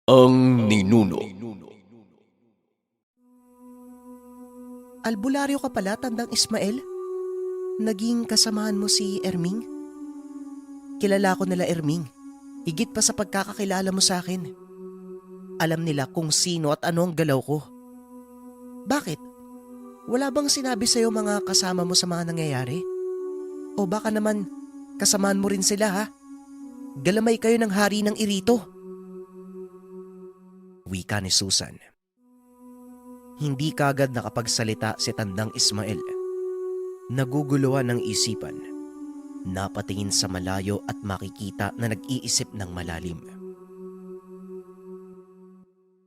Ang ninuno. Albularyo ka pala, Tandang Ismael? Naging kasamahan mo si Erming? Kilala ko nila Erming. Higit pa sa pagkakakilala mo sa akin. Alam nila kung sino at ano ang galaw ko. Bakit? Wala bang sinabi sa'yo mga kasama mo sa mga nangyayari? O baka naman kasamaan mo rin sila ha? Galamay kayo ng hari ng Irito. Wika ni Susan. Hindi kagad nakapagsalita si Tandang Ismael. Naguguluhan ng isipan. Napatingin sa malayo at makikita na nag-iisip ng malalim.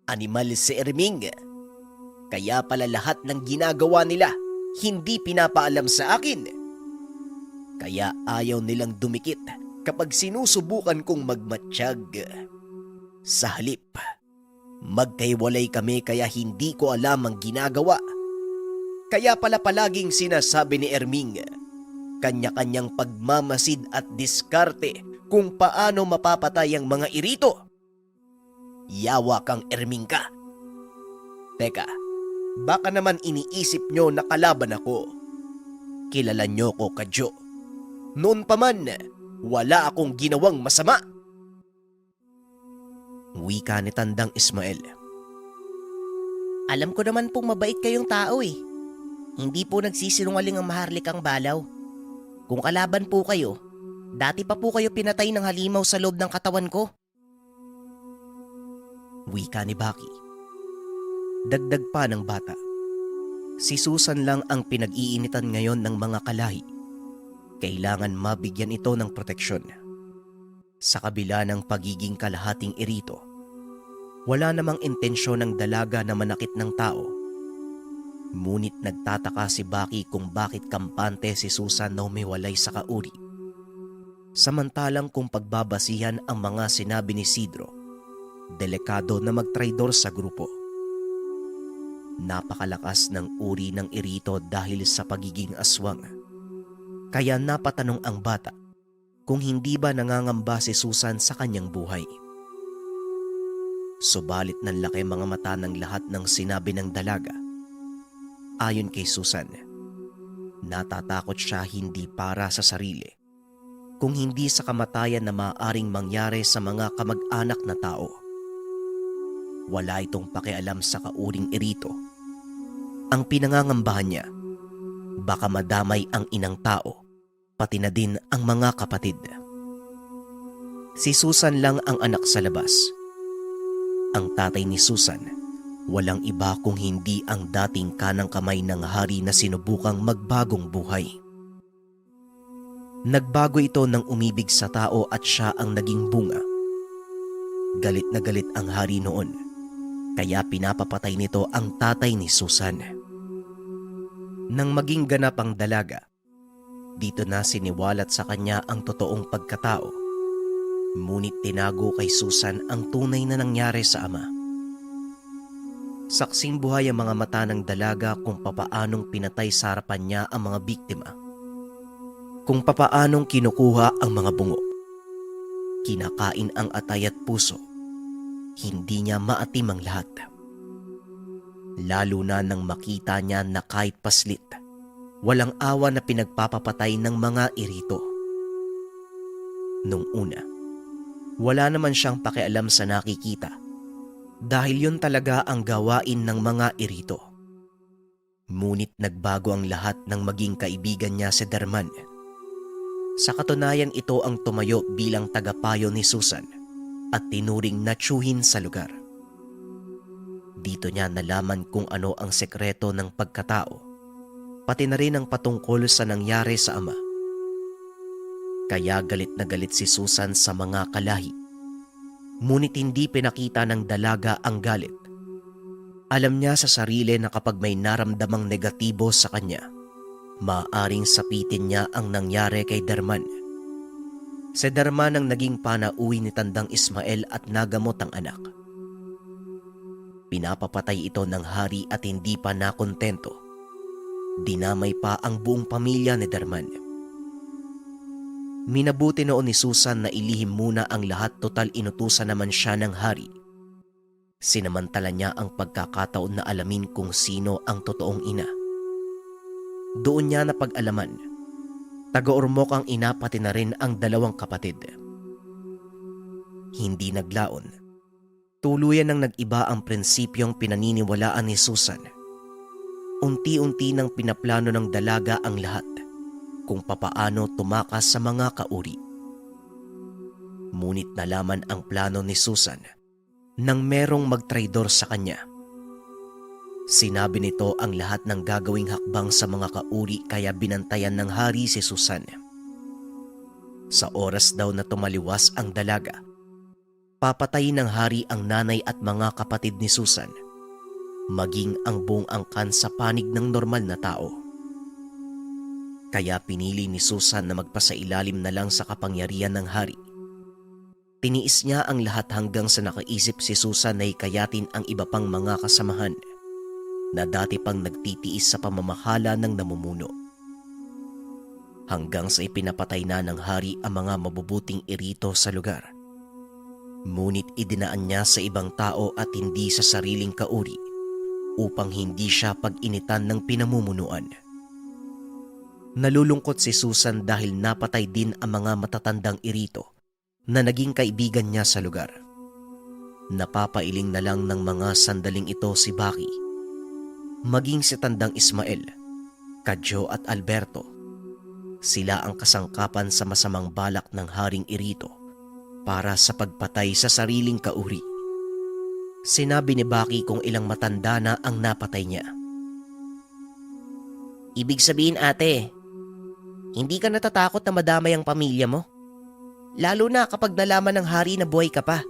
Animal si Erming. Kaya pala lahat ng ginagawa nila hindi pinapaalam sa akin. Kaya ayaw nilang dumikit kapag sinusubukan kong magmatsyag. Sa halip, magkaiwalay kami kaya hindi ko alam ang ginagawa. Kaya pala palaging sinasabi ni Erming, kanya-kanyang pagmamasid at diskarte kung paano mapapatay ang mga Irito. Yawa kang Erming ka. Teka, baka naman iniisip nyo na kalaban ako. Kilala nyo ko, Kadyo. Noon pa man, wala akong ginawang masama. Wika ni Tandang Ismael. Alam ko naman pong mabait kayong tao eh. Hindi po nagsisinungaling ang maharlikang balaw. Kung kalaban po kayo, dati pa po kayo pinatay ng halimaw sa loob ng katawan ko. Wika ni Baki. Dagdag pa ng bata. Si Susan lang ang pinag-iinitan ngayon ng mga kalahi. Kailangan mabigyan ito ng proteksyon. Sa kabila ng pagiging kalahating Irito, wala namang intensyon ng dalaga na manakit ng tao. Ngunit nagtataka si Baki kung bakit kampante si Susan na humiwalay sa kauri. Samantalang kung pagbabasihan ang mga sinabi ni Sidro, delikado na magtraidor sa grupo. Napakalakas ng uri ng Irito dahil sa pagiging aswang. Kaya napatanong ang bata kung hindi ba nangangamba si Susan sa kanyang buhay. Subalit nanlaki mga mata ng lahat ng sinabi ng dalaga. Ayon kay Susan, natatakot siya hindi para sa sarili, kung hindi sa kamatayan na maaaring mangyari sa mga kamag-anak na tao. Wala itong pakialam sa kauring Irito. Ang pinangangambahan niya, baka madamay ang inang tao, pati na din ang mga kapatid. Si Susan lang ang anak sa labas. Ang tatay ni Susan, walang iba kung hindi ang dating kanang kamay ng hari na sinubukang magbagong buhay. Nagbago ito nang umibig sa tao at siya ang naging bunga. Galit na galit ang hari noon, kaya pinapapatay nito ang tatay ni Susan. Nang maging ganap ang dalaga, dito na siniwalat sa kanya ang totoong pagkatao. Ngunit tinago kay Susan ang tunay na nangyari sa ama. Saksing buhay ang mga mata ng dalaga kung papaanong pinatay sa harapan niya ang mga biktima. Kung papaanong kinukuha ang mga bungo. Kinakain ang atay at puso. Hindi niya maatim ang lahat. Lalo na nang makita niya na kahit paslit, walang awa na pinagpapapatay ng mga Irito. Nung una, wala naman siyang pakialam sa nakikita dahil yun talaga ang gawain ng mga Irito. Ngunit nagbago ang lahat nang maging kaibigan niya si Darman. Sa katunayan, ito ang tumayo bilang tagapayo ni Susan at tinuring na tiyuhin sa lugar. Dito niya nalaman kung ano ang sekreto ng pagkatao, pati na rin ang patungkol sa nangyari sa ama. Kaya galit na galit si Susan sa mga kalahi. Ngunit hindi pinakita ng dalaga ang galit. Alam niya sa sarili na kapag may naramdamang negatibo sa kanya, maaaring sapitin niya ang nangyari kay Darman. Si Darman ang naging panauwi ni Tandang Ismael at nagamot ang anak. Pinapapatay ito ng hari at hindi pa nakontento. Dinamay pa ang buong pamilya ni Darman. Minabuti noon ni Susan na ilihim muna ang lahat, total inutusan naman siya ng hari. Sinamantala niya ang pagkakataon na alamin kung sino ang totoong ina. Doon niya napag-alaman, taga-Ormoc ang ina pati na rin ang dalawang kapatid. Hindi naglaon. Tuluyan nang nag-iba ang prinsipyong pinaniniwalaan ni Susan. Unti-unti nang pinaplano ng dalaga ang lahat kung papaano tumakas sa mga kauri. Ngunit nalaman ang plano ni Susan nang merong magtraidor sa kanya. Sinabi nito ang lahat ng gagawing hakbang sa mga kauri kaya binantayan ng hari si Susan. Sa oras daw na tumaliwas ang dalaga, papatayin ng hari ang nanay at mga kapatid ni Susan, maging ang buong angkan sa panig ng normal na tao. Kaya pinili ni Susan na magpasailalim na lang sa kapangyarihan ng hari. Tiniis niya ang lahat hanggang sa nakaisip si Susan na hikayatin ang iba pang mga kasamahan na dati pang nagtitiis sa pamamahala ng namumuno. Hanggang sa ipinapatay na ng hari ang mga mabubuting irito sa lugar. Ngunit idinaan niya sa ibang tao at hindi sa sariling kauri upang hindi siya pag-initan ng pinamumunuan. Nalulungkot si Susan dahil napatay din ang mga matatandang irito na naging kaibigan niya sa lugar. Napapailing na lang ng mga sandaling ito si Baki, maging si Tandang Ismael, Kadyo at Alberto. Sila ang kasangkapan sa masamang balak ng Haring Irito para sa pagpatay sa sariling kauri. Sinabi ni Baki kung ilang matanda na ang napatay niya. Ibig sabihin ate, hindi ka natatakot na madamay ang pamilya mo? Lalo na kapag nalaman ng hari na buhay ka pa.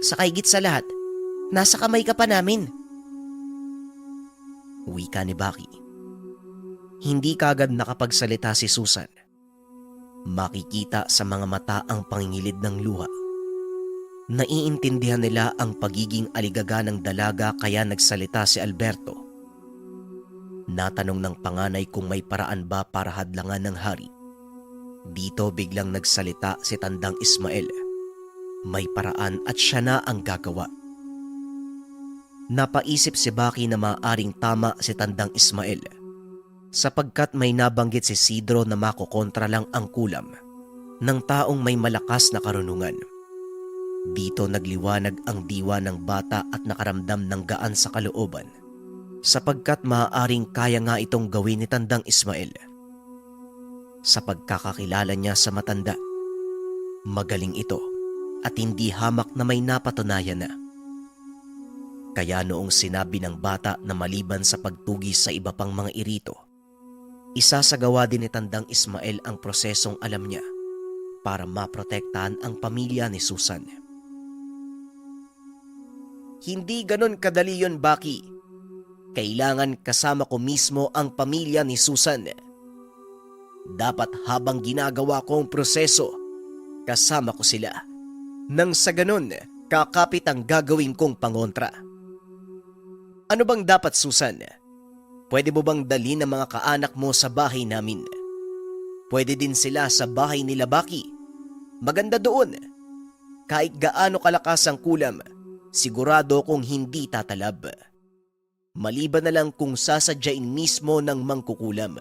Sa kaigit sa lahat, nasa kamay ka pa namin. Wika ni Baki. Hindi kagad nakapagsalita si Susan. Makikita sa mga mata ang pangingilid ng luha. Naiintindihan nila ang pagiging aligaga ng dalaga kaya nagsalita si Alberto. Natanong ng panganay kung may paraan ba para hadlangan ng hari. Dito biglang nagsalita si Tandang Ismael. May paraan at siya na ang gagawa. Napaisip si Baki na maaaring tama si Tandang Ismael sapagkat may nabanggit si Sidro na makokontra lang ang kulam ng taong may malakas na karunungan. Dito nagliwanag ang diwa ng bata at nakaramdam ng gaan sa kalooban sapagkat maaaring kaya nga itong gawin ni Tandang Ismael. Sa pagkakakilala niya sa matanda, magaling ito at hindi hamak na may napatunayan na. Kaya noong sinabi ng bata na maliban sa pagtugis sa iba pang mga irito, isasagawa din ni Tandang Ismael ang prosesong alam niya para maprotektahan ang pamilya ni Susan. Hindi ganon kadali yon, Baki. Kailangan kasama ko mismo ang pamilya ni Susan. Dapat habang ginagawa ko ang proseso, kasama ko sila. Nang sa ganon, kakapit ang gagawin kong pangontra. Ano bang dapat, Susan? Pwede mo bang dalhin ang mga kaanak mo sa bahay namin? Pwede din sila sa bahay nila Baki. Maganda doon. Kahit gaano kalakas ang kulam, sigurado kong hindi tatalab. Maliban na lang kung sasadyain mismo ng mangkukulam.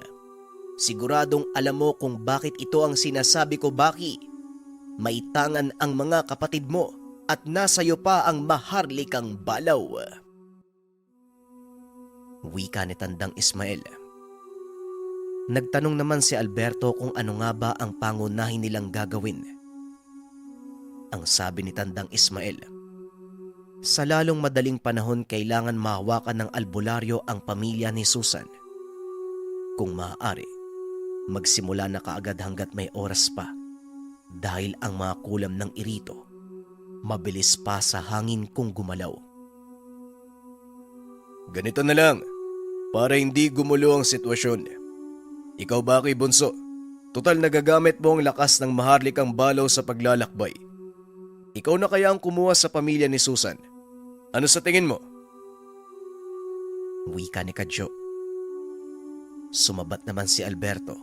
Siguradong alam mo kung bakit ito ang sinasabi ko, Baki. May tangan ang mga kapatid mo at nasa iyo pa ang maharlikang balaw. Wika ni Tandang Ismael. Nagtanong naman si Alberto kung ano nga ba ang pangunahin nilang gagawin. Ang sabi ni Tandang Ismael, sa lalong madaling panahon kailangan mahawakan ng albularyo ang pamilya ni Susan. Kung maaari, magsimula na kaagad hanggat may oras pa dahil ang mga kulam ng irito mabilis pa sa hangin kung gumalaw. Ganito na lang, para hindi gumulo ang sitwasyon. Ikaw Baki bunso, total nagagamit mo ang lakas ng maharlikang balaw sa paglalakbay. Ikaw na kaya ang kumuha sa pamilya ni Susan. Ano sa tingin mo? Wika ni Kadyo. Sumabat naman si Alberto.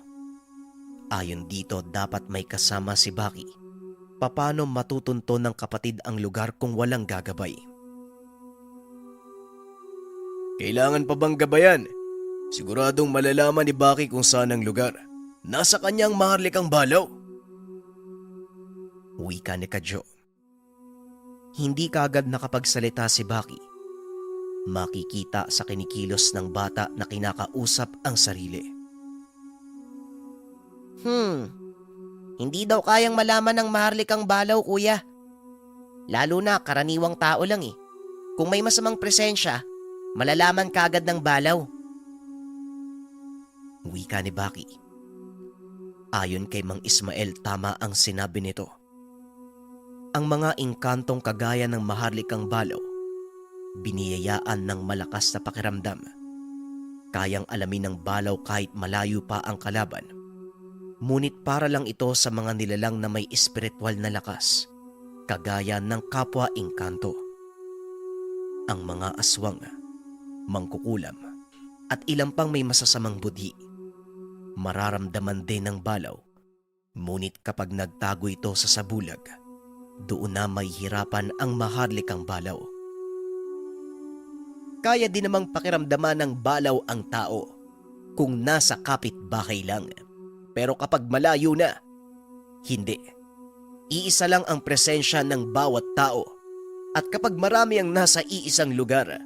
Ayon dito dapat may kasama si Baki. Paano matutunto ng kapatid ang lugar kung walang gagabay? Kailangan pa bang gabayan? Siguradong malalaman ni Baki kung saan ang lugar. Nasa kanyang maharlikang balaw. Wika ni Kadyo. Hindi kagad nakapagsalita si Baki. Makikita sa kinikilos ng bata na kinakausap ang sarili. Hindi daw kayang malaman ng maharlikang balaw, kuya. Lalo na karaniwang tao lang eh. Kung may masamang presensya, malalaman kagad ng balaw. Wika ni Baki. Ayon kay Mang Ismael, tama ang sinabi nito. Ang mga engkantong kagaya ng maharlikang balaw, biniyayaan ng malakas na pakiramdam. Kayang alamin ng balaw kahit malayo pa ang kalaban. Ngunit para lang ito sa mga nilalang na may espiritual na lakas, kagaya ng kapwa engkanto. Ang mga aswang, mangkukulam, at ilang pang may masasamang budhi. Mararamdaman din ng balaw, ngunit kapag nagtago ito sa sabulag, doon na may hirapan ang maharlikang balaw. Kaya din namang pakiramdaman ng balaw ang tao kung nasa kapitbahay lang. Pero kapag malayo na, hindi. Iisa lang ang presensya ng bawat tao. At kapag marami ang nasa iisang lugar,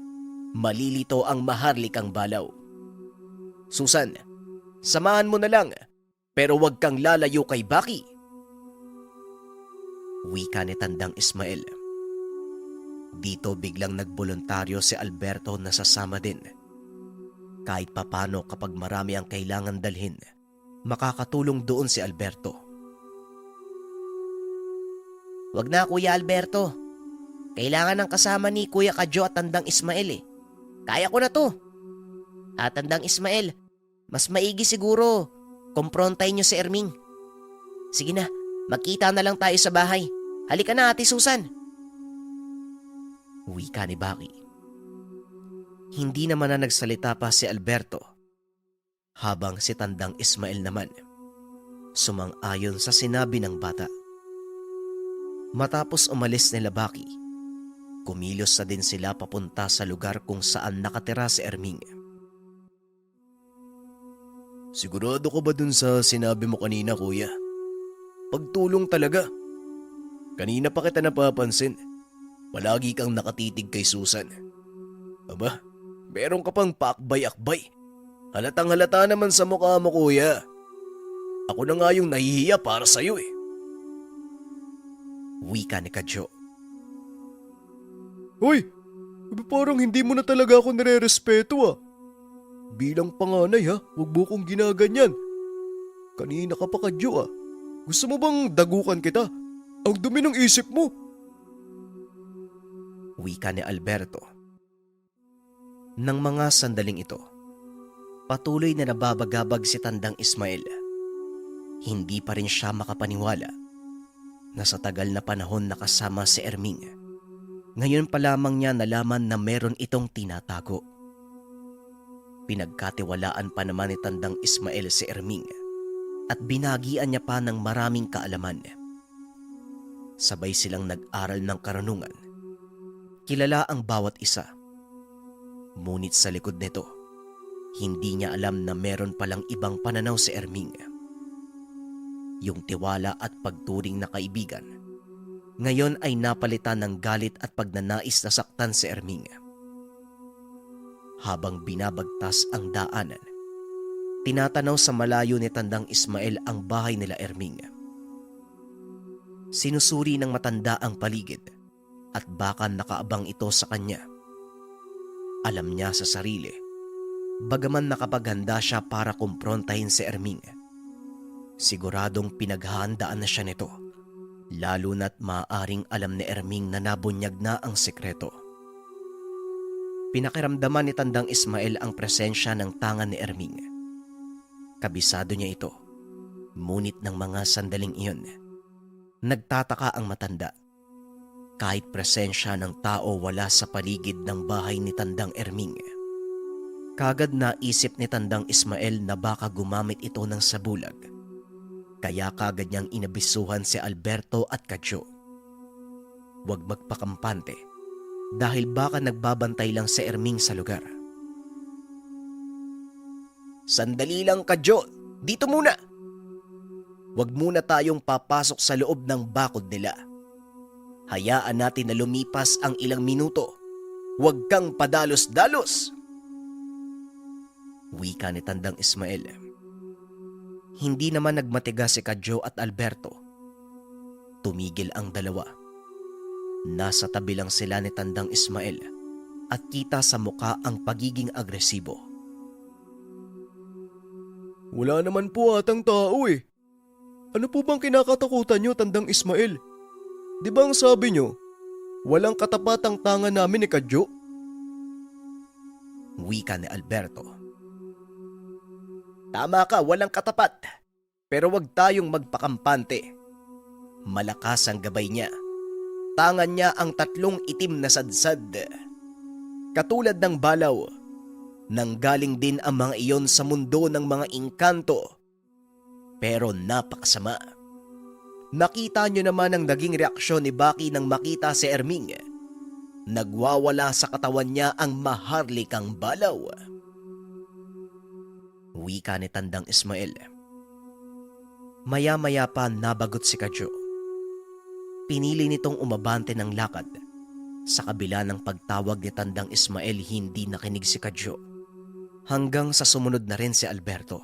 malilito ang maharlikang balaw. Susan, samahan mo na lang, pero huwag kang lalayo kay Baki. Wika ni Tandang Ismael. Dito biglang nagboluntaryo si Alberto na sasama din. Kahit papano kapag marami ang kailangan dalhin, makakatulong doon si Alberto. Wag na, Kuya Alberto. Kailangan ng kasama ni Kuya Kadyo at Tandang Ismael eh. Kaya ko na to. At Tandang Ismael, mas maigi siguro kumprontahin niyo si Erming. Sige na, magkita na lang tayo sa bahay. Halika na, Ate Susan. Wika ni Baki. Hindi naman na nagsalita pa si Alberto, habang si Tandang Ismael naman sumang-ayon sa sinabi ng bata. Matapos umalis nila Baki, kumilos na din sila papunta sa lugar kung saan nakatira si Erming. Sigurado ka ba dun sa sinabi mo kanina, kuya? Pagtulong talaga. Kanina pa kita napapansin. Palagi kang nakatitig kay Susan. Aba, meron ka pang paakbay-akbay. Halatang halata naman sa mukha mo, kuya. Ako na nga yung nahihiya para sa'yo eh. Wika ni Kadyo. Hoy, parang hindi mo na talaga ako nire-respeto ah. Bilang panganay ha, huwag mo kong ginaganyan. Kanina ka pa, Kadyo ah. Gusto mo bang dagukan kita? Ang dumi ng isip mo. Wika ni Alberto. Nang mga sandaling ito, patuloy na nababagabag si Tandang Ismael. Hindi pa rin siya makapaniwala na sa tagal na panahon nakasama si Erming. Ngayon pa lamang niya nalaman na meron itong tinatago. Pinagkatiwalaan pa naman ni Tandang Ismael si Erming at binagian niya pa ng maraming kaalaman. Sabay silang nag-aral ng karunungan. Kilala ang bawat isa. Ngunit sa likod nito, hindi niya alam na meron palang ibang pananaw si Erming. Yung tiwala at pagturing na kaibigan, ngayon ay napalitan ng galit at pagnanais na saktan si Erming. Habang binabagtas ang daanan, tinatanaw sa malayo ni Tandang Ismael ang bahay nila Erming. Sinusuri ng matanda ang paligid at baka nakaabang ito sa kanya. Alam niya sa sarili, bagaman nakapaghanda siya para kumprontahin si Erming, siguradong pinaghahandaan na siya nito, lalo na't maaaring alam ni Erming na nabunyag na ang sekreto. Pinakiramdaman ni Tandang Ismael ang presensya ng tangan ni Erming. Kabisado niya ito, ngunit ng mga sandaling iyon, nagtataka ang matanda. Kahit presensya ng tao wala sa paligid ng bahay ni Tandang Erming. Kagad naisip ni Tandang Ismael na baka gumamit ito ng sabulag. Kaya kagad niyang inabisuhan si Alberto at Kadyo. Huwag magpakampante dahil baka nagbabantay lang si Erming sa lugar. Sandali lang Kadyo, dito muna. Huwag muna tayong papasok sa loob ng bakod nila. Hayaan natin na lumipas ang ilang minuto. Huwag kang padalos-dalos. Wika ni Tandang Ismael. Hindi naman nagmatigas si Kadyo at Alberto. Tumigil ang dalawa. Nasa tabi lang sila ni Tandang Ismael at kita sa muka ang pagiging agresibo. Wala naman po atang tao eh. Ano po bang kinakatakutan nyo, Tandang Ismael? Di ba ang sabi nyo, walang katapatang tanga namin ni Kadyo? Wika ni Alberto. Tama ka, walang katapat. Pero wag tayong magpakampante. Malakas ang gabay niya. Tangan niya ang 3 itim na sadsad. Katulad ng balaw, nanggaling din ang mga iyon sa mundo ng mga engkanto. Pero napakasama. Nakita niyo naman ang naging reaksyon ni Baki nang makita si Erming. Nagwawala sa katawan niya ang maharlikang balaw. Wika ni Tandang Ismael. Maya-maya pa nabagot si Kadyo. Pinili nitong umabante ng lakad. Sa kabila ng pagtawag ni Tandang Ismael, hindi nakinig si Kadyo. Hanggang sa sumunod na rin si Alberto.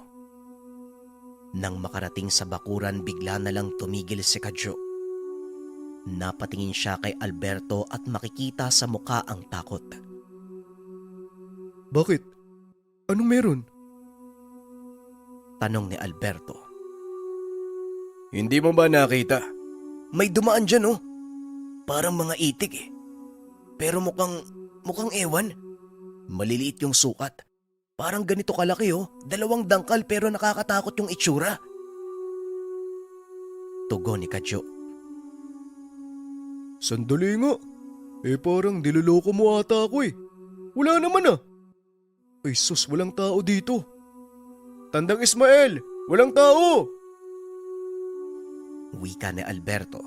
Nang makarating sa bakuran, bigla na lang tumigil si Kadyo. Napatingin siya kay Alberto at makikita sa muka ang takot. Bakit? Anong meron? Tanong ni Alberto. Hindi mo ba nakita? May dumaan dyan oh. Parang mga itik eh. Pero mukhang ewan. Maliliit yung sukat. Parang ganito kalaki oh. 2 dangkal pero nakakatakot yung itsura. Tugon ni Kadyo. Sandali nga. Parang niloloko mo ata ako eh. Wala naman ah. Ay sus, walang tao dito. Tandang Ismael, walang tao! Wika ni Alberto.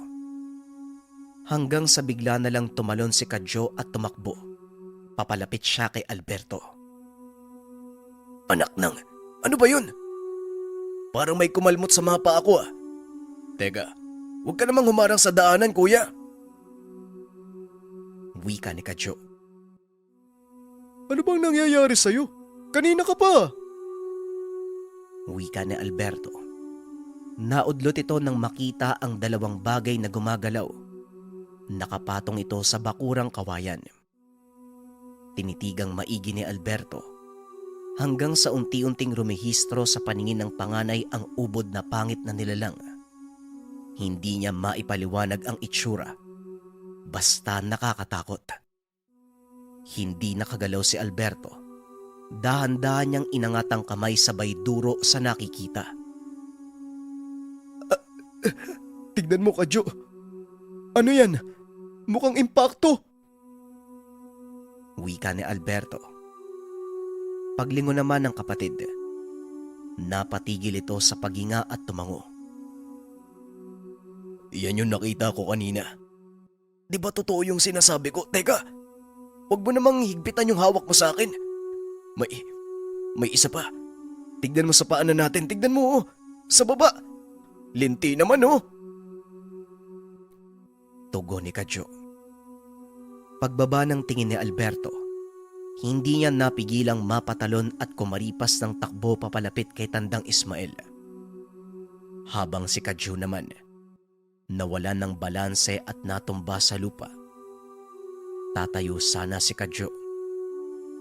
Hanggang sa bigla na lang tumalon si Kadyo at tumakbo. Papalapit siya kay Alberto. Anak nang, ano ba yun? Parang may kumalmot sa mga paa ko ah. Teka, huwag ka namang humarang sa daanan kuya. Wika ni Kadyo. Ano bang nangyayari sa'yo? Kanina ka pa! Wika ni Alberto. Naudlot ito nang makita ang 2 bagay na gumagalaw. Nakapatong ito sa bakurang kawayan. Tinitigang maigi ni Alberto hanggang sa unti-unting rumehistro sa paningin ng panganay ang ubod na pangit na nilalang. Hindi niya maipaliwanag ang itsura. Basta nakakatakot. Hindi nakagalaw si Alberto. Dahan-dahan niyang inangat ang kamay sabay duro sa nakikita. Tignan mo Kadyo. Ano yan? Mukhang impakto. Wika ni Alberto. Paglingon naman ng kapatid, napatigil ito sa paghinga at tumango. Yan yung nakita ko kanina. Di ba totoo yung sinasabi ko? Teka, huwag mo namang higpitan yung hawak mo sa akin. May isa pa. Tignan mo sa paanan natin. Tignan mo oh. Sa baba. Linti naman oh. Tugon ni Kadyo. Pagbaba ng tingin ni Alberto, hindi niya napigilang mapatalon at kumaripas ng takbo papalapit kay Tandang Ismael. Habang si Kadyo naman, nawalan ng balanse at natumba sa lupa. Tatayo sana si Kadyo.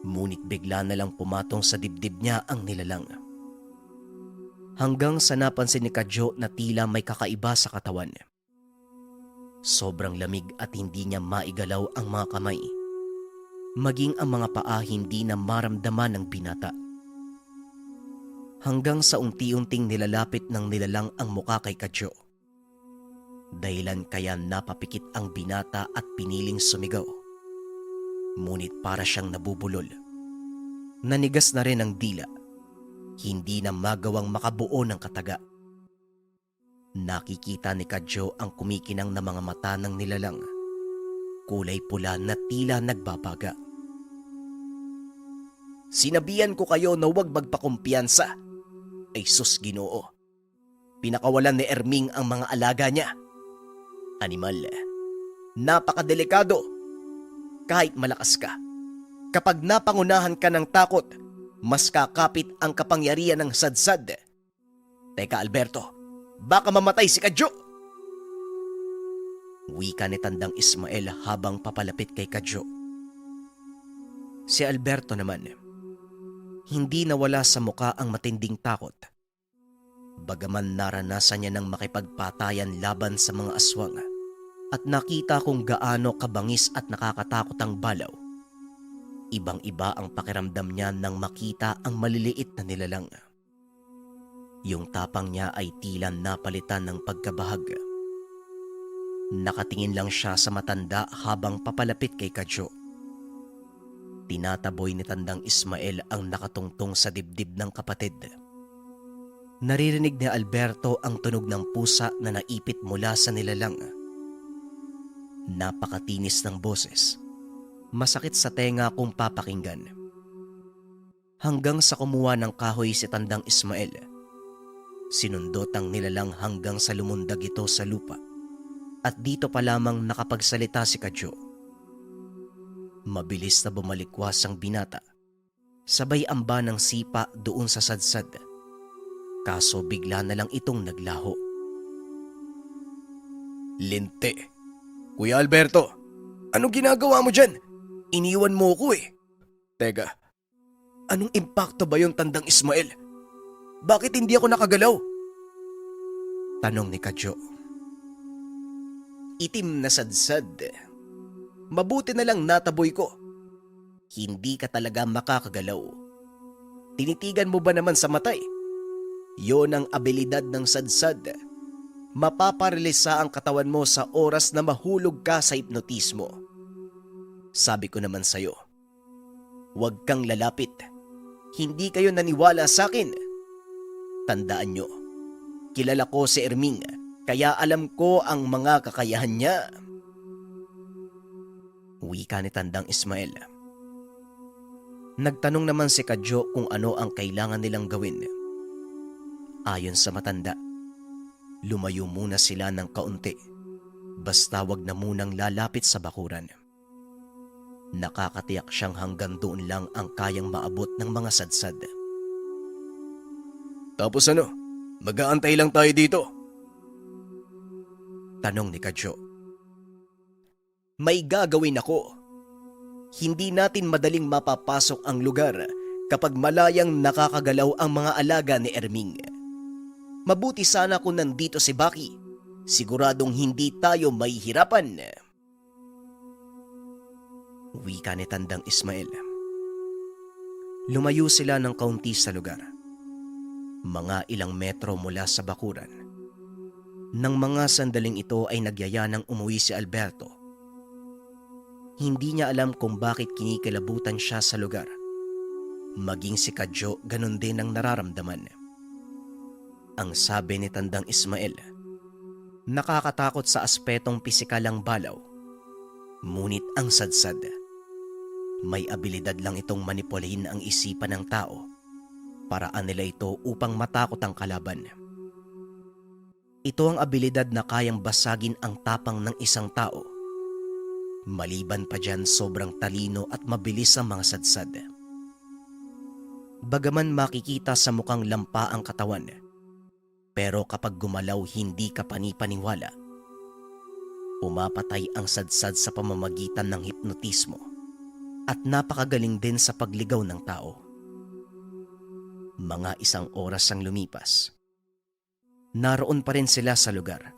Ngunit bigla na lang pumatong sa dibdib niya ang nilalang. Hanggang sa napansin ni Kadyo na tila may kakaiba sa katawan. Sobrang lamig at hindi niya maigalaw ang mga kamay. Maging ang mga paa hindi na maramdaman ng binata. Hanggang sa unti-unting nilalapit ng nilalang ang muka kay Kadyo. Dahilan kaya napapikit ang binata at piniling sumigaw. Ngunit para siyang nabubulol. Nanigas na rin ang dila. Hindi na magawang makabuo ng kataga. Nakikita ni Kadyo ang kumikinang na mga mata ng nilalang. Kulay pula na tila nagbabaga. Sinabihan ko kayo na huwag magpakumpiyansa. Ay sus, Ginoo. Pinakawalan ni Erming ang mga alaga niya. Animal, napakadelikado. Kahit malakas ka, kapag napangunahan ka ng takot, mas kakapit ang kapangyarihan ng sadsad. Teka Alberto, baka mamatay si Kadyo! Wika ni Tandang Ismael habang papalapit kay Kadyo. Si Alberto naman, hindi nawala sa muka ang matinding takot. Bagaman naranasan niya ng makipagpatayan laban sa mga aswang at nakita kung gaano kabangis at nakakatakot ang balaw, ibang-iba ang pakiramdam niya nang makita ang maliliit na nilalang. Yung tapang niya ay tila napalitan ng pagkabahag. Nakatingin lang siya sa matanda habang papalapit kay Kadyo. Tinataboy ni Tandang Ismael ang nakatungtong sa dibdib ng kapatid. Naririnig ni Alberto ang tunog ng pusa na naipit mula sa nilalang. Napakatinis ng boses. Masakit sa tenga kung papakinggan. Hanggang sa kumuha ng kahoy si Tandang Ismael. Sinundot ang nilalang hanggang sa lumundag ito sa lupa. At dito pa lamang nakapagsalita si Kadyo. Mabilis na bumalikwas ang binata. Sabay amba ng sipa doon sa sadsad. Kaso bigla na lang itong naglaho. Linte. Kuya Alberto, anong ginagawa mo dyan? Iniwan mo ko eh. Teka, anong impacto ba yung Tandang Ismael? Bakit hindi ako nakagalaw? Tanong ni Kadyo. Itim na sadsad. Mabuti na lang nataboy ko. Hindi ka talaga makakagalaw. Tinitigan mo ba naman sa matay? Yon ang abilidad ng sadsad. Mapaparelisa ang katawan mo sa oras na mahulog ka sa hipnotismo. Sabi ko naman sa'yo, huwag kang lalapit. Hindi kayo naniwala sa akin. Tandaan nyo, kilala ko si Erming, kaya alam ko ang mga kakayahan niya. Wika ni Tandang Ismael. Nagtanong naman si Kadyo kung ano ang kailangan nilang gawin. Ayon sa matanda, lumayo muna sila ng kaunti, basta wag na munang lalapit sa bakuran. Nakakatiyak siyang hanggang doon lang ang kayang maabot ng mga sadsad. Tapos ano? Mag-aantay lang tayo dito? Tanong ni Kadyo. May gagawin ako. Hindi natin madaling mapapasok ang lugar kapag malayang nakakagalaw ang mga alaga ni Erming. Mabuti sana kung nandito si Baki. Siguradong hindi tayo mahihirapan. Wika ni Tandang Ismael. Lumayo sila ng kaunti sa lugar. Mga ilang metro mula sa bakuran. Nang mga sandaling ito ay nagyaya ng umuwi si Alberto. Hindi niya alam kung bakit kinikilabutan siya sa lugar. Maging si Kadyo ganun din ang nararamdaman. Ang sabi ni Tandang Ismael, nakakatakot sa aspetong pisikal ang balaw. Ngunit ang sadsad, may abilidad lang itong manipulahin ang isipan ng tao. Paraan nila ito upang matakot ang kalaban. Ito ang abilidad na kayang basagin ang tapang ng isang tao. Maliban pa dyan, sobrang talino at mabilis ang mga sadsad. Bagaman makikita sa mukhang lampa ang katawan, pero kapag gumalaw hindi ka panipaniwala. Pumapatay ang sadsad sa pamamagitan ng hipnotismo at napakagaling din sa pagligaw ng tao. Mga isang oras ang lumipas. Naroon pa rin sila sa lugar.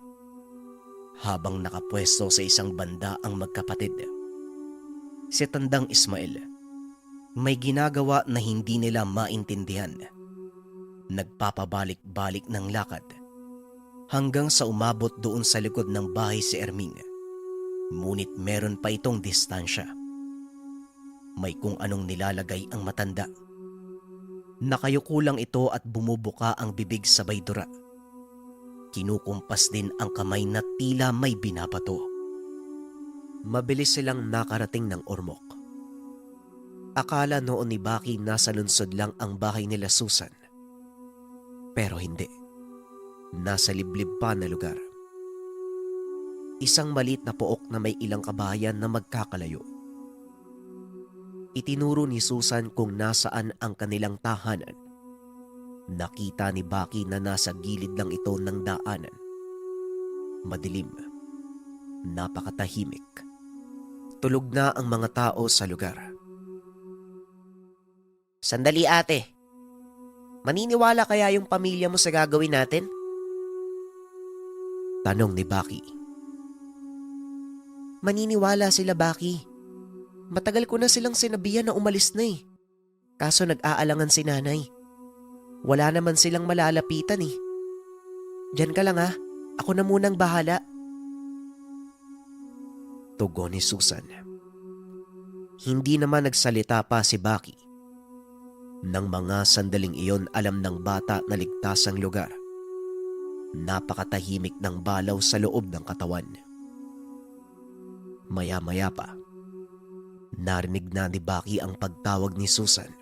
Habang nakapwesto sa isang banda ang magkapatid. Si Tandang Ismael, may ginagawa na hindi nila maintindihan. Nagpapabalik-balik ng lakad hanggang sa umabot doon sa likod ng bahay si Erming. Ngunit meron pa itong distansya. May kung anong nilalagay ang matanda. Nakayuko lang ito at bumubuka ang bibig sabay dura. Kinukumpas din ang kamay na tila may binabato. Mabilis silang nakarating ng ormok. Akala noon ni Baki nasa lungsod lang ang bahay nila Susan. Pero hindi. Nasa liblib pa na lugar. Isang maliit na pook na may ilang kabahayan na magkakalayo. Itinuro ni Susan kung nasaan ang kanilang tahanan. Nakita ni Baki na nasa gilid lang ito ng daanan. Madilim. Napakatahimik. Tulog na ang mga tao sa lugar. Sandali ate. Maniniwala kaya yung pamilya mo sa gagawin natin? Tanong ni Baki. Maniniwala sila, Baki. Matagal ko na silang sinabihan na umalis na eh. Kaso nag-aalangan si nanay. Wala naman silang malalapitan eh. Diyan ka lang ha. Ako na munang bahala. Tugon ni Susan. Hindi naman nagsalita pa si Baki. Nang mga sandaling iyon alam ng bata na ligtas ang lugar. Napakatahimik ng balaw sa loob ng katawan. Maya-maya pa, narinig na ni Baki ang pagtawag ni Susan.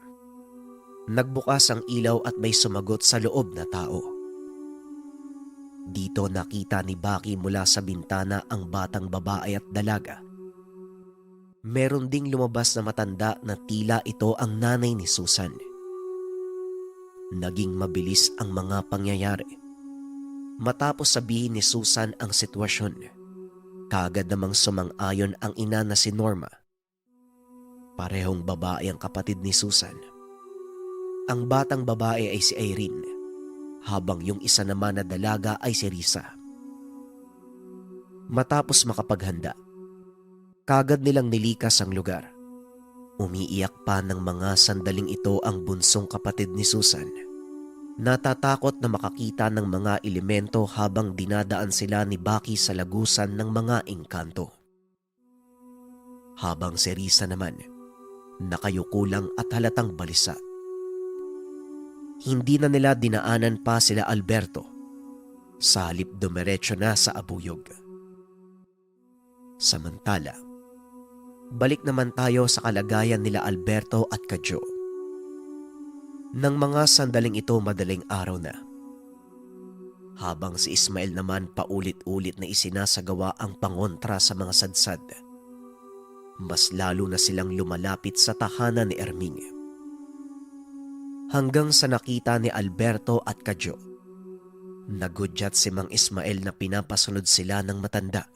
Nagbukas ang ilaw at may sumagot sa loob na tao. Dito nakita ni Baki mula sa bintana ang batang babae at dalaga. Meron ding lumabas na matanda na tila ito ang nanay ni Susan. Naging mabilis ang mga pangyayari. Matapos sabihin ni Susan ang sitwasyon, kaagad namang sumang-ayon ang ina na si Norma. Parehong babae ang kapatid ni Susan. Ang batang babae ay si Irene, habang yung isa naman na dalaga ay si Risa. Matapos makapaghanda, kaagad nilang nilikas ang lugar. Umiiyak pa ng mga sandaling ito ang bunsong kapatid ni Susan. Natatakot na makakita ng mga elemento habang dinadaan sila ni Baki sa lagusan ng mga engkanto. Habang si Risa naman, nakayuko lang at halatang balisa. Hindi na nila dinaanan pa sila Alberto. Sa halip dumiretso na sa abuyog. Samantala, balik naman tayo sa kalagayan nila Alberto at Kadyo. Nang mga sandaling ito madaling araw na. Habang si Ismael naman paulit-ulit na isinasagawa ang pangontra sa mga sadsad. Mas lalo na silang lumalapit sa tahanan ni Erming. Hanggang sa nakita ni Alberto at Kadyo. Nagudyat si Mang Ismael na pinapasunod sila ng matanda.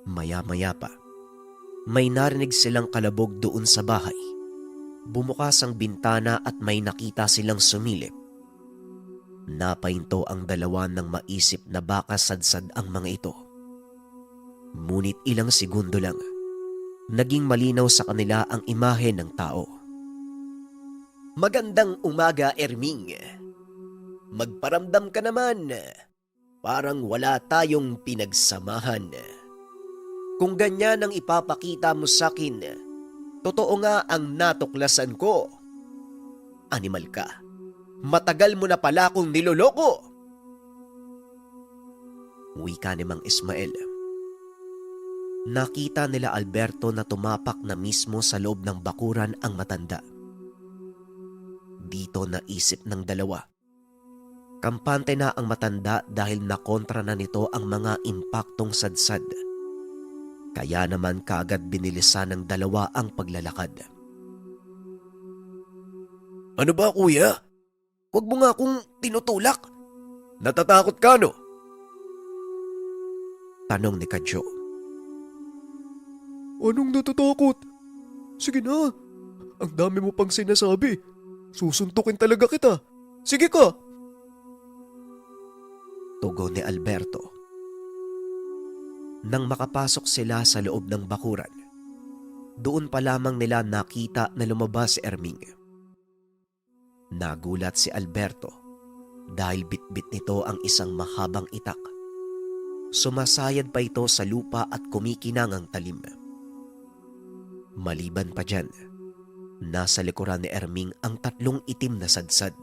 Maya-maya pa, may narinig silang kalabog doon sa bahay. Bumukas ang bintana at may nakita silang sumilip. Napahinto ang dalawa ng maisip na baka sadsad ang mga ito. Ngunit ilang segundo lang, naging malinaw sa kanila ang imahe ng tao. Magandang umaga, Erming. Magparamdam ka naman. Parang wala tayong pinagsamahan. Kung ganyan ang ipapakita mo sa akin, totoo nga ang natuklasan ko. Animal ka. Matagal mo na pala akong niloloko. Wika ni Mang Ismael. Nakita nila Alberto na tumapak na mismo sa loob ng bakuran ang matanda. Dito naisip ng dalawa. Kampante na ang matanda dahil nakontra na nito ang mga impaktong sadsad. Kaya naman kaagad binilisan ng dalawa ang paglalakad. Ano ba kuya? Huwag mo nga akong tinutulak. Natatakot ka no? Tanong ni Kadyo. Anong natatakot? Sige na. Ang dami mo pang sinasabi. Susuntukin talaga kita. Sige ka. Tugon ni Alberto. Nang makapasok sila sa loob ng bakuran, doon pa lamang nila nakita na lumabas si Erming. Nagulat si Alberto dahil bitbit nito ang isang mahabang itak. Sumasayad pa ito sa lupa at kumikinang ang talim. Maliban pa dyan, nasa likuran ni Erming ang 3 itim na sadsad.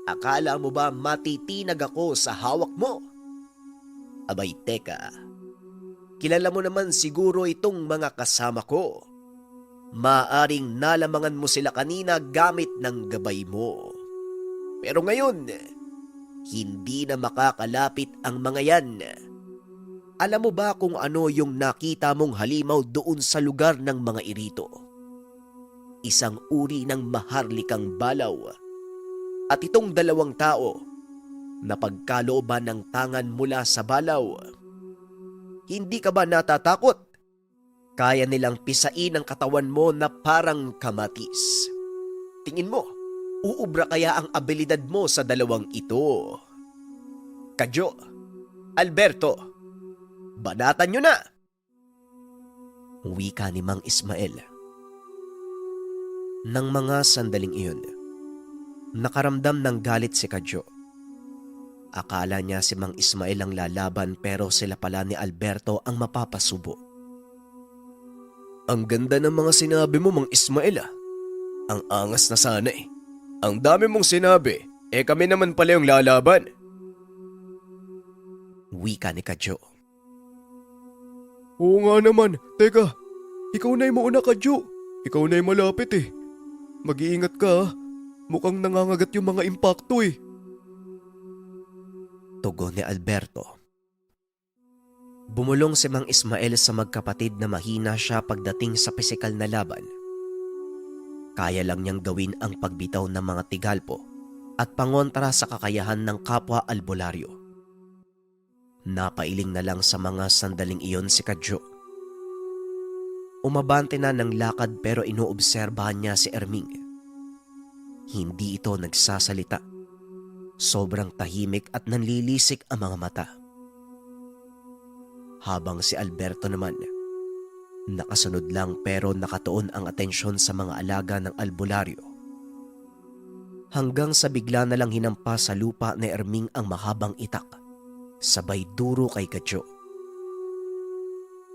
Akala mo ba matitinag ako sa hawak mo? Abay teka, kilala mo naman siguro itong mga kasama ko. Maaring nalamangan mo sila kanina gamit ng gabay mo. Pero ngayon, hindi na makakalapit ang mga yan. Alam mo ba kung ano yung nakita mong halimaw doon sa lugar ng mga irito? Isang uri ng maharlikang balaw. At itong dalawang tao na pagkalooban ng tangan mula sa balaw. Hindi ka ba natatakot? Kaya nilang pisain ang katawan mo na parang kamatis. Tingin mo, uubra kaya ang abilidad mo sa dalawang ito? Kadyo, Alberto, banatan nyo na! Wika ni Mang Ismael. Nang mga sandaling iyon, nakaramdam ng galit si Kadyo. Akala niya si Mang Ismael ang lalaban pero sila pala ni Alberto ang mapapasubo. Ang ganda ng mga sinabi mo, Mang Ismael ah. Ang angas na sana eh. Ang dami mong sinabi, kami naman pala yung lalaban. Wika ni Kadyo. Oo nga naman, teka. Ikaw na yung mauna, Kadyo. Ikaw na yung malapit eh. Mag-iingat ka ah. Mukhang nangangagat yung mga impakto eh. Tugon ni Alberto. Bumulong si Mang Ismael sa magkapatid na mahina siya pagdating sa pisikal na laban. Kaya lang niyang gawin ang pagbitaw ng mga tigalpo at pangontra sa kakayahan ng kapwa albularyo. Napailing na lang sa mga sandaling iyon si Kadyo. Umabante na ng lakad pero inoobserbahan niya si Erming. Hindi ito nagsasalita. Sobrang tahimik at nanlilisik ang mga mata. Habang si Alberto naman, nakasunod lang pero nakatuon ang atensyon sa mga alaga ng albularyo. Hanggang sa bigla na lang hinampas sa lupa ni Erming ang mahabang itak, sabay duro kay Kadyo.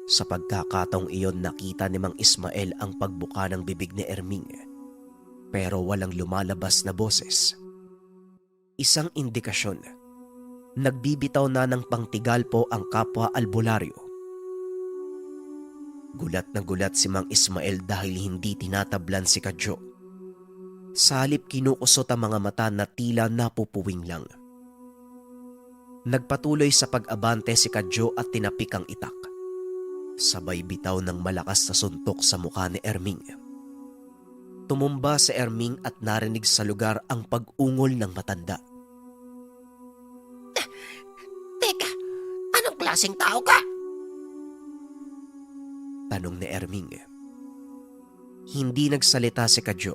Sa pagkakataong iyon nakita ni Mang Ismael ang pagbuka ng bibig ni Erming, pero walang lumalabas na boses. Isang indikasyon. Nagbibitaw na ng pangtigalpo ang kapwa albularyo. Gulat na gulat si Mang Ismael dahil hindi tinatablan si Kadyo. Sa halip kinukusot ang mga mata na tila napupuwing lang. Nagpatuloy sa pag-abante si Kadyo at tinapik ang itak. Sabay bitaw ng malakas na suntok sa mukha ni Erming. Tumumba si Erming at narinig sa lugar ang pag-ungol ng matanda. Teka, anong klaseng tao ka? Tanong ni Erming. Hindi nagsalita si Kadyo.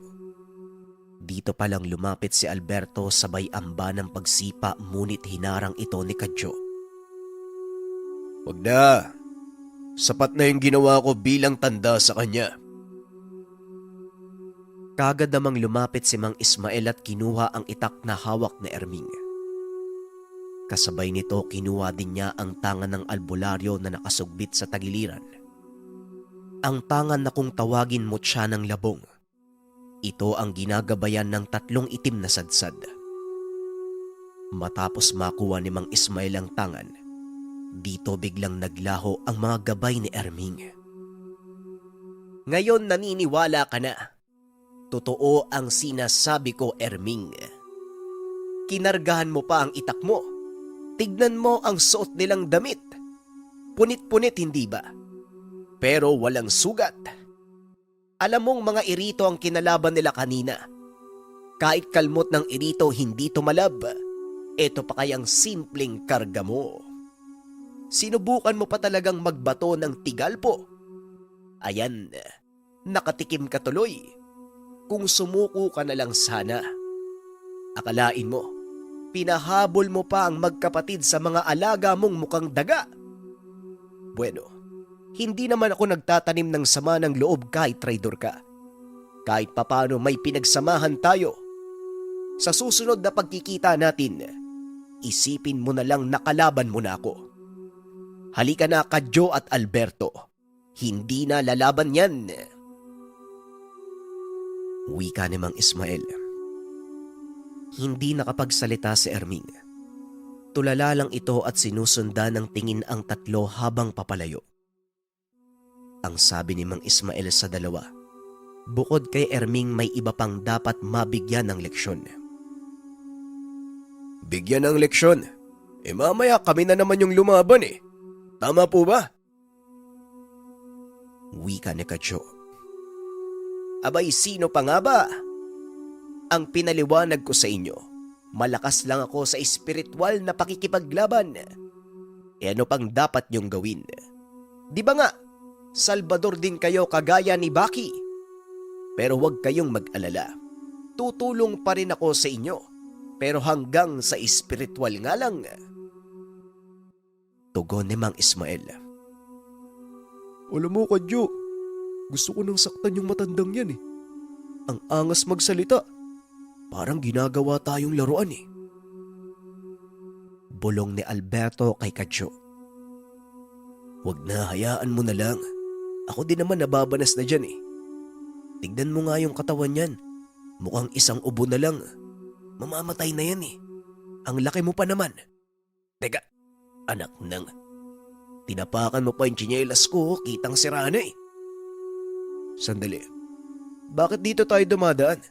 Dito palang lumapit si Alberto sabay amba ng pagsipa ngunit hinarang ito ni Kadyo. Wag na. Sapat na yung ginawa ko bilang tanda sa kanya. Kagad namang lumapit si Mang Ismael at kinuha ang itak na hawak ni Erming. Kasabay nito kinuha din niya ang tangan ng albularyo na nakasugbit sa tagiliran. Ang tangan na kung tawagin mo siya ng labong. Ito ang ginagabayan ng 3 itim na sadsad. Matapos makuha ni Mang Ismael ang tangan, dito biglang naglaho ang mga gabay ni Erming. Ngayon naniniwala ka na. Totoo ang sinasabi ko, Erming. Kinargahan mo pa ang itak mo. Tignan mo ang suot nilang damit. Punit-punit, hindi ba? Pero walang sugat. Alam mong mga irito ang kinalaban nila kanina. Kahit kalmot ng irito hindi tumalab, ito pa kayang simpleng karga mo. Sinubukan mo pa talagang magbato ng tigalpo. Ayan, nakatikim ka tuloy. Kung sumuko ka na lang sana. Akalain mo, pinahabol mo pa ang magkapatid sa mga alaga mong mukhang daga. Bueno, hindi naman ako nagtatanim ng sama ng loob kahit traidor ka. Kahit papano may pinagsamahan tayo. Sa susunod na pagkikita natin, isipin mo na lang nakalaban mo na ako. Halika na, Kadyo at Alberto. Hindi na lalaban yan. Wika ni Mang Ismael. Hindi nakapagsalita si Erming. Tulala lang ito at sinusundan ng tingin ang 3 habang papalayo. Ang sabi ni Mang Ismael sa dalawa, bukod kay Erming may iba pang dapat mabigyan ng leksyon. Bigyan ng leksyon? Mamaya kami na naman yung lumaban eh. Tama po ba? Wika ni Kadyo. Abay, sino pa nga ba? Ang pinaliwanag ko sa inyo, malakas lang ako sa espiritual na pakikipaglaban. Ano pang dapat niyong gawin? Di ba nga, Salvador din kayo kagaya ni Baki. Pero huwag kayong mag-alala. Tutulong pa rin ako sa inyo. Pero hanggang sa espiritual nga lang. Tugon ni Mang Ismael. Alam mo, Kadyo, gusto ko nang saktan yung matandang yan eh. Ang angas magsalita. Parang ginagawa tayong laruan eh. Bulong ni Alberto kay Kadyo. Huwag na, hayaan mo na lang. Ako din naman nababanas na dyan eh. Tignan mo nga yung katawan yan. Mukhang isang ubo na lang. Mamamatay na yan eh. Ang laki mo pa naman. Teka, anak nang. Tinapakan mo pa yung tsinelas ko, kitang sira na eh. Sandali. Bakit dito tayo dumadaan?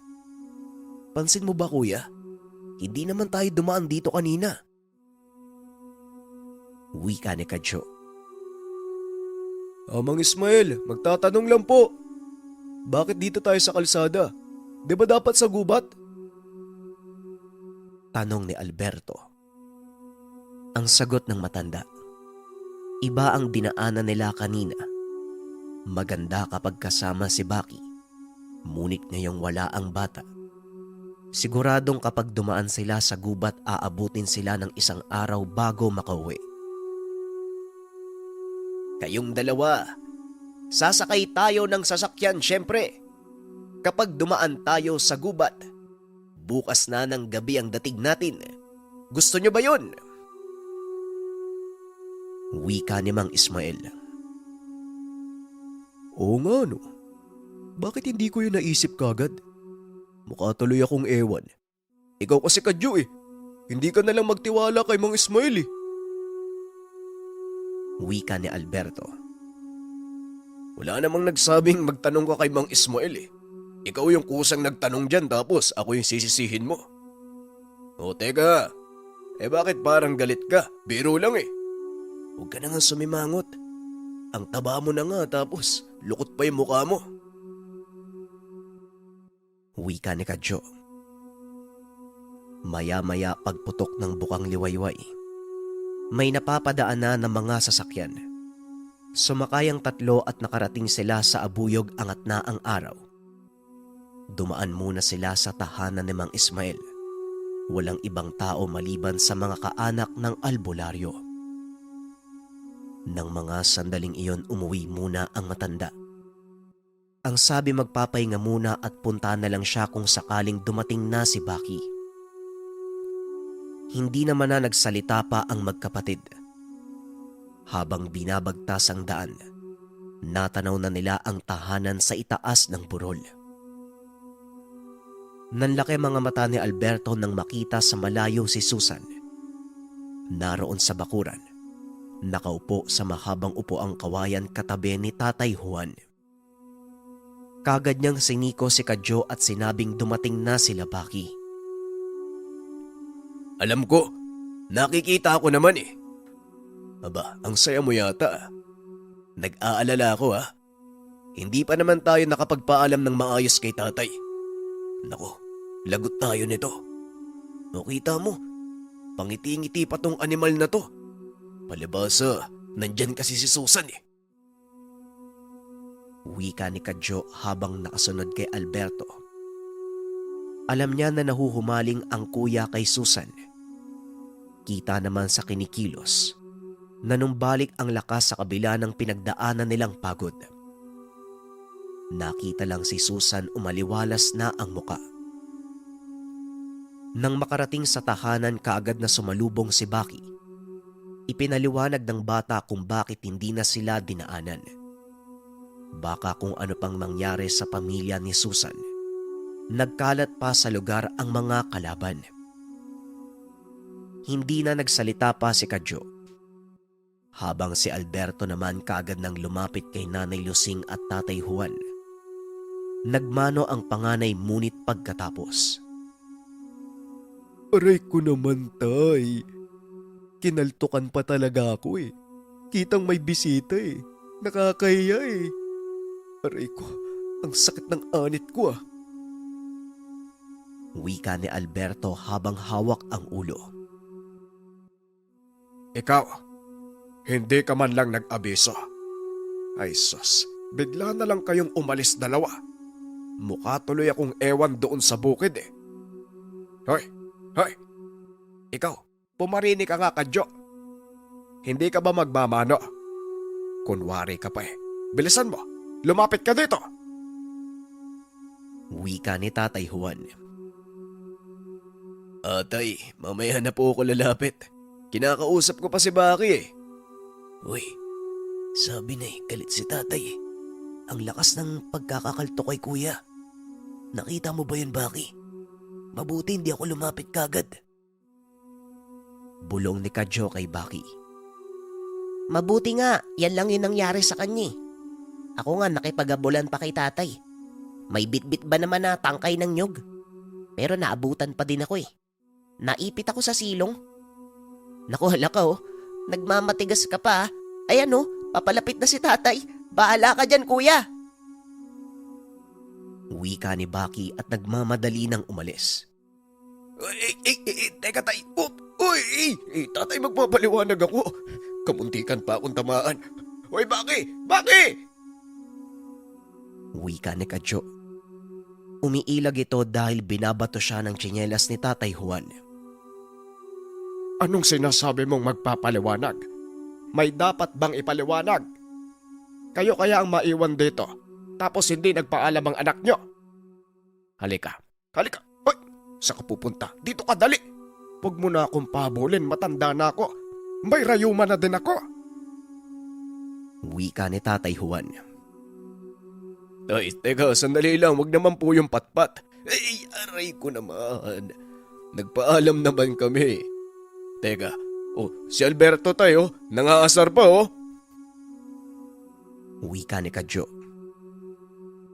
Pansin mo ba kuya? Hindi naman tayo dumaan dito kanina. Wika ni Kadyo. Mang Ismael, magtatanong lang po. Bakit dito tayo sa kalsada? Di ba dapat sa gubat? Tanong ni Alberto. Ang sagot ng matanda. Iba ang dinaanan nila kanina. Maganda kapag kasama si Baki. Ngunit ngayong wala ang bata. Siguradong kapag dumaan sila sa gubat, aabutin sila ng isang araw bago makauwi. Kayong dalawa, sasakay tayo ng sasakyan syempre. Kapag dumaan tayo sa gubat, bukas na ng gabi ang dating natin. Gusto nyo ba yun? Wika ni Mang Ismael. Oo nga no. Bakit hindi ko yun naisip kagad? Mukha tuloy akong ewan. Ikaw kasi Kadyo eh. Hindi ka nalang magtiwala kay Mang Ismael eh. Wika ni Alberto. Wala namang nagsabing magtanong ka kay Mang Ismael eh. Ikaw yung kusang nagtanong dyan tapos ako yung sisisihin mo. O teka, bakit parang galit ka? Biro lang eh. Huwag ka na nga sumimangot. Ang taba mo na nga tapos lukot pa yung mukha mo. Wika ni Kadyo. Maya-maya pagputok ng bukang liwayway, may napapadaan na ng mga sasakyan. Sumakay ang tatlo at nakarating sila sa abuyog angat na ang araw. Dumaan muna sila sa tahanan ni Mang Ismael. Walang ibang tao maliban sa mga kaanak ng albularyo. Nang mga sandaling iyon umuwi muna ang matanda. Ang sabi magpapahinga muna at punta na lang siya kung sakaling dumating na si Baki. Hindi naman na nagsalita pa ang magkapatid. Habang binabagtas ang daan, natanaw na nila ang tahanan sa itaas ng burol. Nanlaki mga mata ni Alberto nang makita sa malayo si Susan. Naroon sa bakuran, nakaupo sa mahabang upuang kawayan katabi ni Tatay Juan. Kagad niyang siniko si Kadyo at sinabing dumating na sila Baki. Alam ko, nakikita ko naman eh. Aba, ang saya mo yata. Nag-aalala ako ha. Hindi pa naman tayo nakapagpaalam ng maayos kay tatay. Nako, lagot tayo nito. O kita mo, pangiti-ngiti pa tong animal na to. Palibasa, nandyan kasi si Susan eh. Wika ni Kadyo habang nakasunod kay Alberto. Alam niya na nahuhumaling ang kuya kay Susan. Kita naman sa kinikilos na numbalik ang lakas sa kabila ng pinagdaanan nilang pagod. Nakita lang si Susan umaliwalas na ang muka. Nang makarating sa tahanan kaagad na sumalubong si Baki, ipinaliwanag ng bata kung bakit hindi na sila dinaanan. Baka kung ano pang mangyari sa pamilya ni Susan. Nagkalat pa sa lugar ang mga kalaban. Hindi na nagsalita pa si Kadyo. Habang si Alberto naman kaagad nang lumapit kay Nanay Lusing at Tatay Juan. Nagmano ang panganay ngunit pagkatapos. Aray ko naman, tay. Kinaltukan pa talaga ako eh. Kitang may bisita eh. Nakakahiya eh. Aray ko, ang sakit ng anit ko ah. Wika ni Alberto habang hawak ang ulo. Ikaw, hindi ka man lang nag-abiso. Ay sus, bigla na lang kayong umalis dalawa. Mukha tuloy akong ewan doon sa bukid eh. Hoy, hoy, ikaw, pumarini ka nga kadyo. Hindi ka ba magmamano? Kunwari ka pa eh. Bilisan mo, lumapit ka dito. Wika ni Tatay Juan. Atay, mamaya na po ako lalapit. Kinakausap ko pa si Baki eh. Uy, sabi na galit si Tatay eh. Ang lakas ng pagkakakalto kay Kuya. Nakita mo ba yun, Baki? Mabuti hindi ako lumapit kagad. Bulong ni Kadyo kay Baki. Mabuti nga, yan lang yung nangyari sa kanya. Ako nga nakipagabulan pa kay Tatay. May bitbit ba naman na tangkay ng nyug? Pero naabutan pa din ako eh. Naipit ako sa silong. Naku, hala ka oh. Nagmamatigas ka pa. Ayan oh, papalapit na si Tatay. Bahala ka dyan, Kuya. Wika ni Baki at nagmamadali nang umalis. Teka tay. Uy, tatay magpapaliwanag ako. Kamuntikan pa akong tamaan. Uy, Baki! Wika ni Kadyo. Umiilag ito dahil binabato siya ng tsinelas ni Tatay Juan. Anong sinasabi mong magpapaliwanag? May dapat bang ipaliwanag? Kayo kaya ang maiwan dito, tapos hindi nagpaalam ang anak nyo? Halika. Hoy, saan ka pupunta? Dito ka, dali. Huwag mo na akong pahabulin, matanda na ako. May rayuma na din ako. Wika ni Tatay Juan. Ay, teka, sandali lang, wag naman po yung patpat. Ay, aray ko naman. Nagpaalam naman kami. Teka, si Alberto tayo, nangaasar pa oh. Wika ni Kadyo.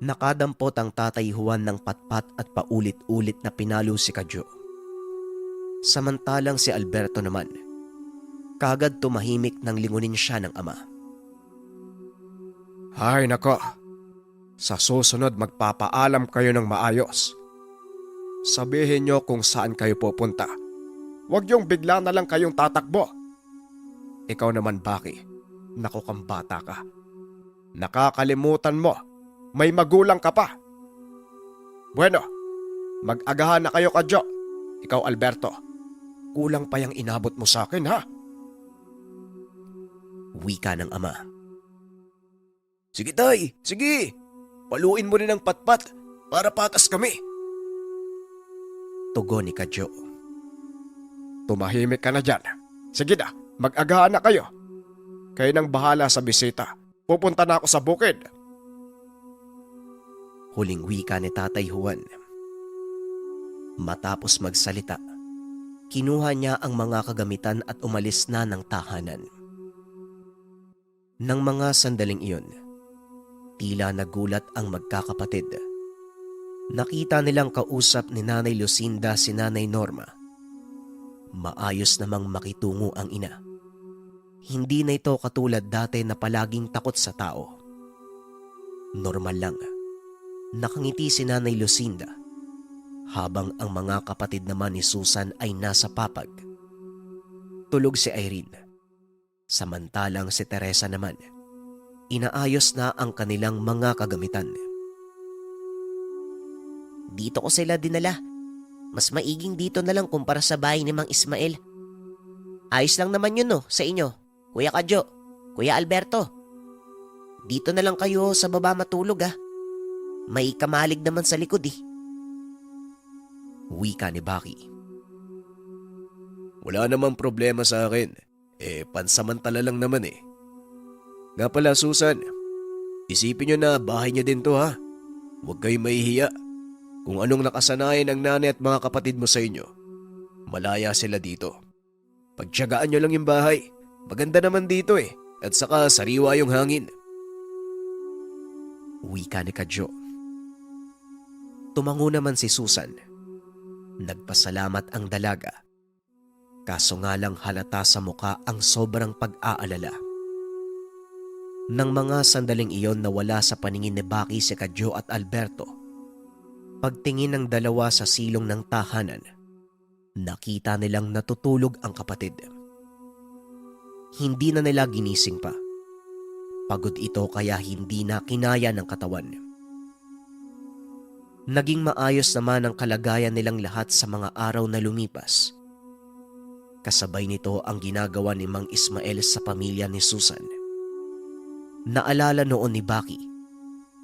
Nakadampot ang Tatay Juan ng patpat at paulit-ulit na pinalo si Kadyo. Samantalang si Alberto naman, kagad tumahimik nang lingunin siya ng ama. Hay nako, sa susunod magpapaalam kayo ng maayos. Sabihin nyo kung saan kayo pupunta. Huwag yung bigla na lang kayong tatakbo. Ikaw naman, Baki, naku kang bata ka. Nakakalimutan mo, may magulang ka pa. Bueno, mag-agahan na kayo, Kadyo. Ikaw, Alberto, kulang pa yung inabot mo sa akin, ha? Wika ng ama. Sige tay, sige. Paluin mo rin ang patpat para patas kami. Tugon ni Kadyo. Tumahimik ka na dyan. Sige na, mag-agahan na kayo. Kayo nang bahala sa bisita. Pupunta na ako sa bukid. Huling wika ni Tatay Juan. Matapos magsalita, kinuha niya ang mga kagamitan at umalis na ng tahanan. Nang mga sandaling iyon, tila nagulat ang magkakapatid. Nakita nilang kausap ni Nanay Lucinda si Nanay Norma. Maayos namang makitungo ang ina. Hindi na ito katulad dati na palaging takot sa tao. Normal lang. Nakangiti si Nanay Lucinda habang ang mga kapatid naman ni Susan ay nasa papag. Tulog si Irene. Samantalang si Teresa naman, inaayos na ang kanilang mga kagamitan. Dito ko sila dinala. Mas maiging dito na lang kumpara sa bahay ni Mang Ismael. Ayos lang naman yun sa inyo, Kuya Kadyo, Kuya Alberto. Dito na lang kayo sa baba matulog May kamalig naman sa likod Wika ni Baki. Wala namang problema sa akin. Pansamantala lang naman Nga pala, Susan, isipin nyo na bahay nyo din to ha. Huwag kayong mahihiya. Kung anong nakasanayan ng nanay at mga kapatid mo sa inyo, malaya sila dito. Pagtiyagaan nyo lang yung bahay. Maganda naman dito eh. At saka sariwa yung hangin. Wika ni Kadyo. Tumango naman si Susan. Nagpasalamat ang dalaga. Kaso nga lang halata sa muka ang sobrang pag-aalala. Nang mga sandaling iyon nawala sa paningin ni Baki si Kadyo at Alberto. Pagtingin ng dalawa sa silong ng tahanan, nakita nilang natutulog ang kapatid. Hindi na nila ginising pa. Pagod ito kaya hindi na kinaya ng katawan. Naging maayos naman ang kalagayan nilang lahat sa mga araw na lumipas. Kasabay nito ang ginagawa ni Mang Ismael sa pamilya ni Susan. Naalala noon ni Baki,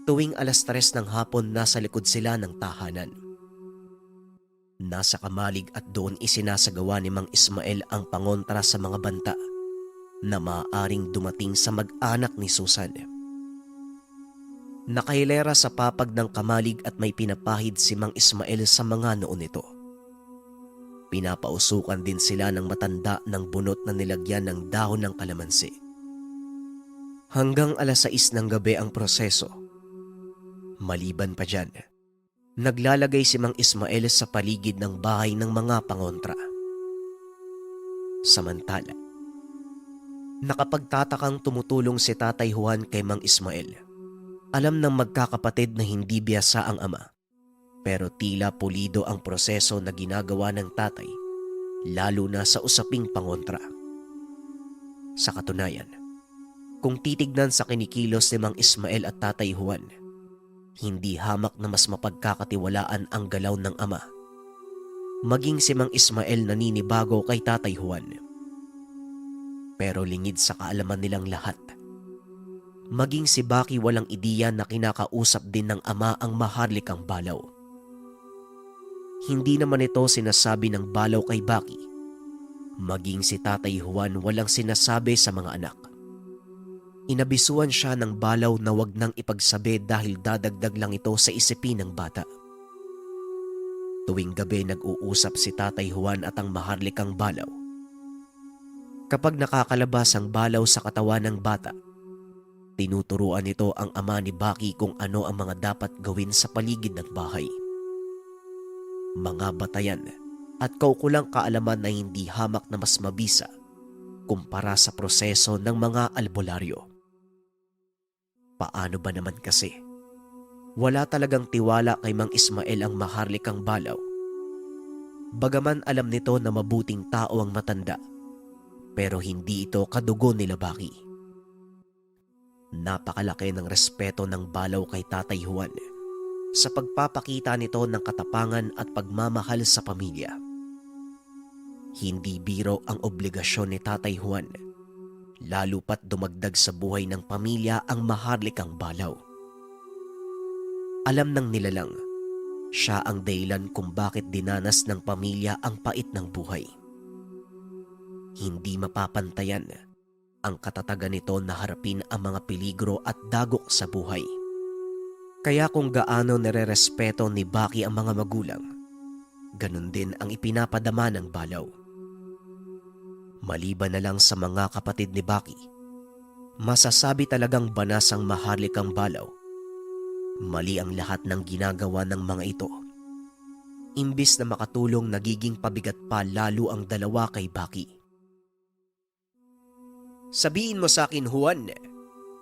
tuwing 3:00 ng hapon nasa likod sila ng tahanan. Nasa kamalig at doon isinasagawa ni Mang Ismael ang pangontra sa mga banta na maaaring dumating sa mag-anak ni Susan. Nakahilera sa papag ng kamalig at may pinapahid si Mang Ismael sa mga noon nito. Pinapausukan din sila ng matanda ng bunot na nilagyan ng dahon ng kalamansi. Hanggang 6:00 ng gabi ang proseso. Maliban pa dyan, naglalagay si Mang Ismael sa paligid ng bahay ng mga pangontra. Samantala, nakapagtatakang tumutulong si Tatay Juan kay Mang Ismael. Alam ng magkakapatid na hindi biyasa ang ama, pero tila pulido ang proseso na ginagawa ng tatay, lalo na sa usaping pangontra. Sa katunayan, kung titignan sa kinikilos ni Mang Ismael at Tatay Juan, hindi hamak na mas mapagkakatiwalaan ang galaw ng ama. Maging si Mang Ismael naninibago kay Tatay Juan. Pero lingid sa kaalaman nilang lahat, maging si Baki walang ideya na kinakausap din ng ama ang maharlikang Balaw. Hindi naman ito sinasabi ng Balaw kay Baki. Maging si Tatay Juan walang sinasabi sa mga anak. Inabisuan siya ng Balaw na wag nang ipagsabi dahil dadagdag lang ito sa isipin ng bata. Tuwing gabi nag-uusap si Tatay Juan at ang maharlikang Balaw. Kapag nakakalabas ang Balaw sa katawan ng bata, tinuturuan nito ang ama ni Baki kung ano ang mga dapat gawin sa paligid ng bahay. Mga batayan at kaukulang kaalaman na hindi hamak na mas mabisa kumpara sa proseso ng mga albularyo. Paano ba naman kasi? Wala talagang tiwala kay Mang Ismael ang maharlikang Balaw. Bagaman alam nito na mabuting tao ang matanda, pero hindi ito kadugo nila Baki. Napakalaki ng respeto ng Balaw kay Tatay Juan sa pagpapakita nito ng katapangan at pagmamahal sa pamilya. Hindi biro ang obligasyon ni Tatay Juan, lalo pat dumagdag sa buhay ng pamilya ang maharlikang Balaw. Alam ng nilalang, siya ang dahilan kung bakit dinanas ng pamilya ang pait ng buhay. Hindi mapapantayan ang katatagan nito na harapin ang mga peligro at dagok sa buhay. Kaya kung gaano nire-respeto ni Baki ang mga magulang, ganun din ang ipinapadama ng Balaw. Maliban na lang sa mga kapatid ni Baki, masasabi talagang banas ang maharlikang Balaw. Mali ang lahat ng ginagawa ng mga ito. Imbis na makatulong, nagiging pabigat pa lalo ang dalawa kay Baki. Sabihin mo sa akin, Juan,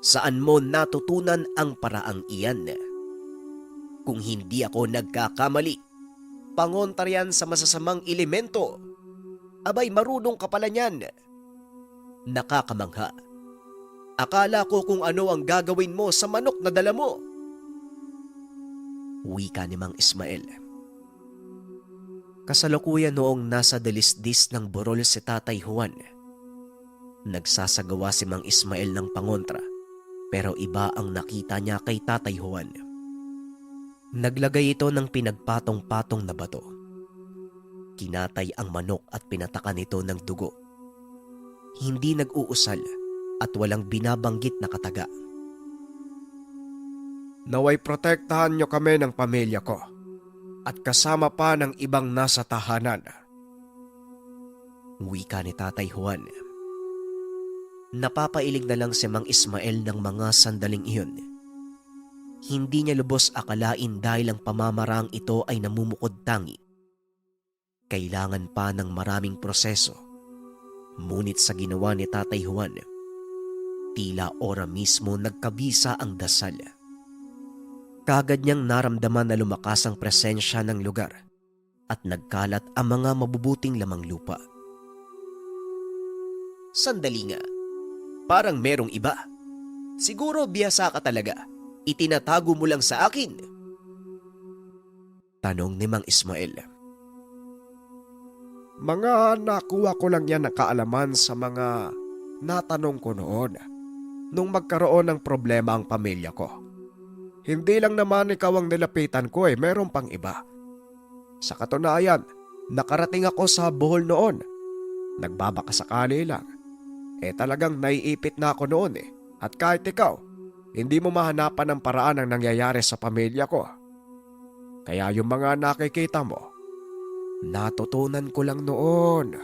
saan mo natutunan ang paraang iyan? Kung hindi ako nagkakamali, pangontra yan sa masasamang elemento. Abay, marunong ka pala niyan. Nakakamangha. Akala ko kung ano ang gagawin mo sa manok na dala mo. Wika ni Mang Ismael. Kasalukuyan noong nasa dalisdis ng burol si Tatay Juan. Nagsasagawa si Mang Ismael ng pangontra, pero iba ang nakita niya kay Tatay Juan. Naglagay ito ng pinagpatong-patong na bato. Kinatay ang manok at pinatakan ito ng dugo. Hindi nag-uusal at walang binabanggit na kataga. Naway protektahan niyo kami ng pamilya ko at kasama pa ng ibang nasa tahanan. Wika ni Tatay Juan. Napapailing na lang si Mang Ismael ng mga sandaling iyon. Hindi niya lubos akalain dahil ang pamamarang ito ay namumukod tangi. Kailangan pa ng maraming proseso. Ngunit sa ginawa ni Tatay Juan, tila ora mismo nagkabisa ang dasal. Kagad niyang naramdaman na lumakas ang presensya ng lugar at nagkalat ang mga mabubuting lamang lupa. Sandali nga, parang merong iba. Siguro biyasa ka talaga. Itinatago mo lang sa akin. Tanong ni Mang Ismael. Mga nakuha ko lang yan ng kaalaman sa mga natanong ko noon nung magkaroon ng problema ang pamilya ko. Hindi lang naman ikaw ang nilapitan ko meron pang iba. Sa katunayan, nakarating ako sa Bohol noon. Nagbabakasakali lang. Talagang naiipit na ako noon At kahit ikaw, hindi mo mahanapan ng paraan ang nangyayari sa pamilya ko. Kaya yung mga nakikita mo, natutunan ko lang noon.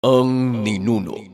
Ang ninuno.